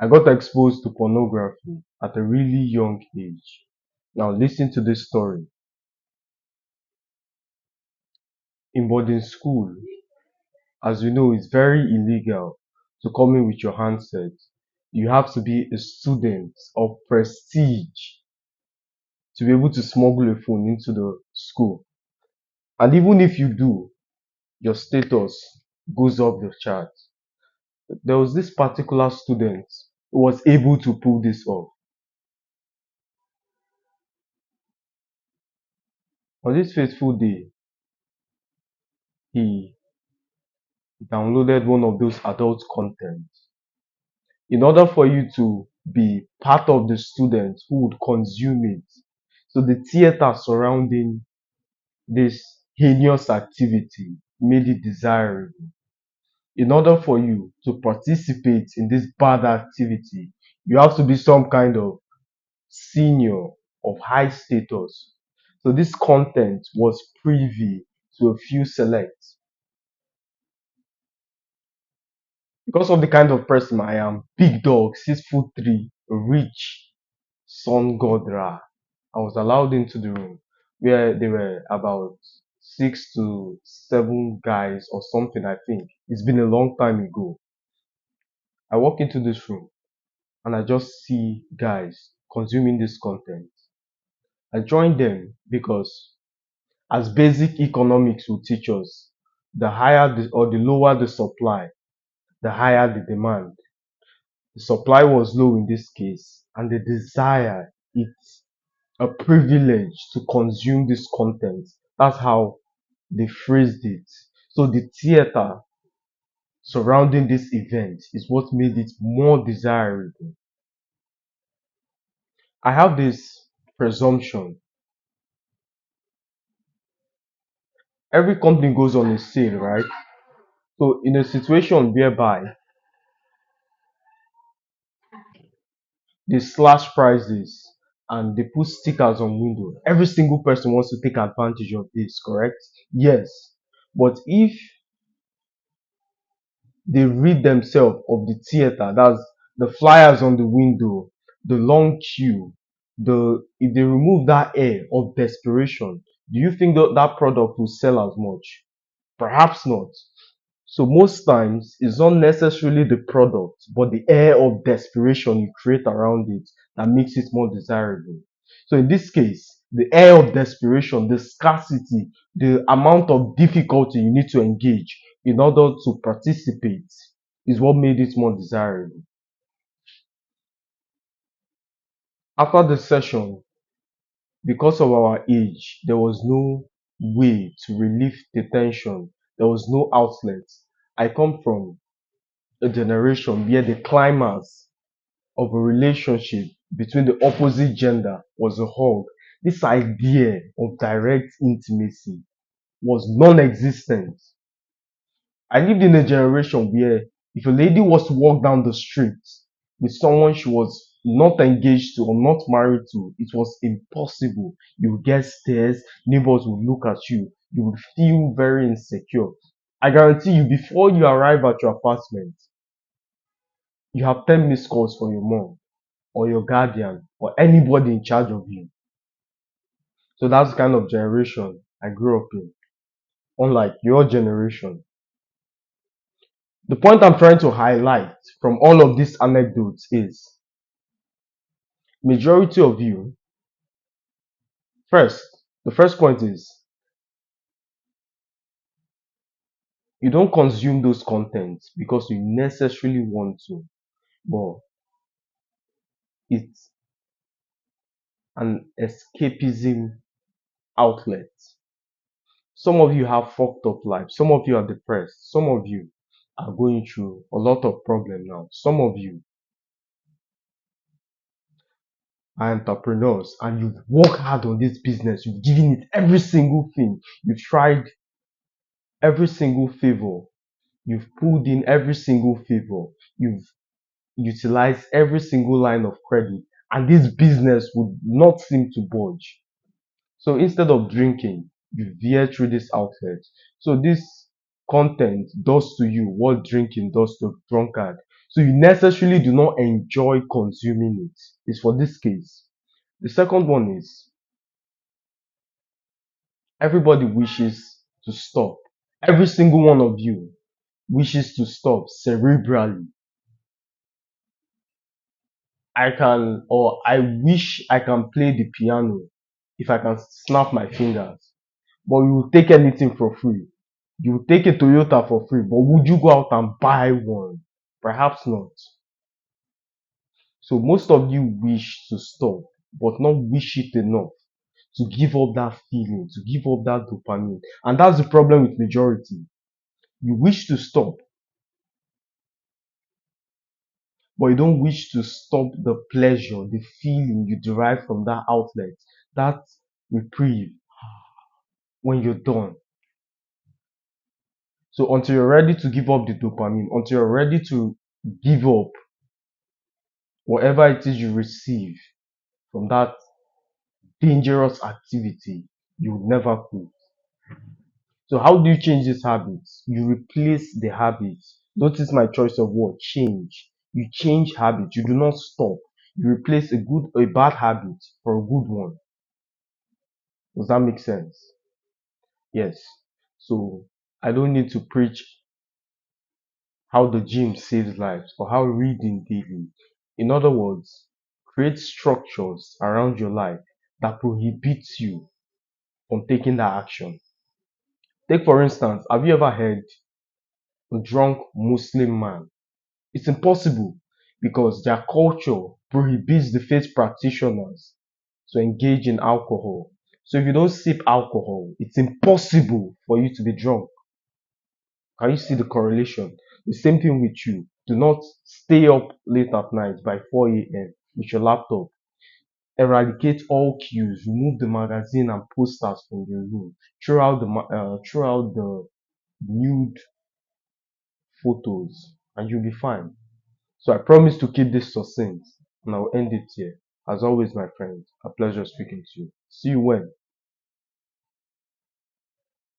I got exposed to pornography at a really young age. Now listen to this story. In boarding school, as you know, it's very illegal to come in with your handset. You have to be a student of prestige to be able to smuggle a phone into the school. And even if you do, your status goes up the chart. There was this particular student who was able to pull this off. On this fateful day, he downloaded one of those adult content. In order for you to be part of the students who would consume it, so the theater surrounding this heinous activity made it desirable. In order for you to participate in this bad activity, you have to be some kind of senior of high status. So this content was privy to a few select. Because of the kind of person I am, big dog, 6'3", rich, sun god Ra, I was allowed into the room where there were about 6 to 7 guys or something, I think. It's been a long time ago. I walk into this room and I just see guys consuming this content. I join them because, as basic economics will teach us, the higher or the lower the supply, the higher the demand. The supply was low in this case, and the desire, it's a privilege to consume this content. That's how they phrased it. So the theater surrounding this event is what made it more desirable. I have this presumption. Every company goes on a sale, right? So in a situation whereby they slash prices and they put stickers on window, every single person wants to take advantage of this, correct? Yes. But if they rid themselves of the theater, that's the flyers on the window, the long queue, if they remove that air of desperation, do you think that that product will sell as much? Perhaps not. So most times it's not necessarily the product, but the air of desperation you create around it that makes it more desirable. So in this case, the air of desperation, the scarcity, the amount of difficulty you need to engage in order to participate is what made it more desirable. After the session, because of our age, there was no way to relieve the tension. There was no outlet. I come from a generation where the climax of a relationship between the opposite gender was a hug. This idea of direct intimacy was non-existent. I lived in a generation where if a lady was to walk down the street with someone she was not engaged to or not married to, it was impossible. You would get stares, neighbors would look at you, you would feel very insecure. I guarantee you, before you arrive at your apartment, you have 10 missed calls for your mom or your guardian or anybody in charge of you. So that's the kind of generation I grew up in, unlike your generation. The point I'm trying to highlight from all of these anecdotes is majority of you, first, the first point is you don't consume those contents because you necessarily want to, but it's an escapism outlet. Some of you have fucked up lives. Some of you are depressed. Some of you are going through a lot of problem now. Some of you are entrepreneurs and you've worked hard on this business. You've given it every single thing. You've tried every single favor. You've pulled in every single favor. You've utilized every single line of credit. And this business would not seem to budge. So instead of drinking, you veer through this outlet. So this content does to you what drinking does to a drunkard. So you necessarily do not enjoy consuming it. It's for this case. The second one is everybody wishes to stop. Every single one of you wishes to stop cerebrally. I wish I can play the piano if I can snap my fingers. But you will take anything for free. You will take a Toyota for free, but would you go out and buy one? Perhaps not. So most of you wish to stop, but not wish it enough to give up that feeling, to give up that dopamine. And that's the problem with majority. You wish to stop, but you don't wish to stop the pleasure, the feeling you derive from that outlet, that reprieve when you're done. So until you're ready to give up the dopamine, until you're ready to give up whatever it is you receive from that dangerous activity, you would never quit. So how do you change these habits? You replace the habits. Notice my choice of word, change. You change habits. You do not stop. You replace a bad habit for a good one. Does that make sense? Yes. So I don't need to preach how the gym saves lives or how reading daily. In other words, create structures around your life that prohibits you from taking that action. Take for instance, have you ever heard a drunk Muslim man? It's impossible because their culture prohibits the faith practitioners to engage in alcohol. So if you don't sip alcohol, it's impossible for you to be drunk. Can you see the correlation? The same thing with you. Do not stay up late at night by 4 a.m. with your laptop. Eradicate all cues. Remove the magazine and posters from your room. Throw out the nude photos, and you'll be fine. So I promise to keep this succinct, and I'll end it here. As always, my friend, a pleasure speaking to you. See you when.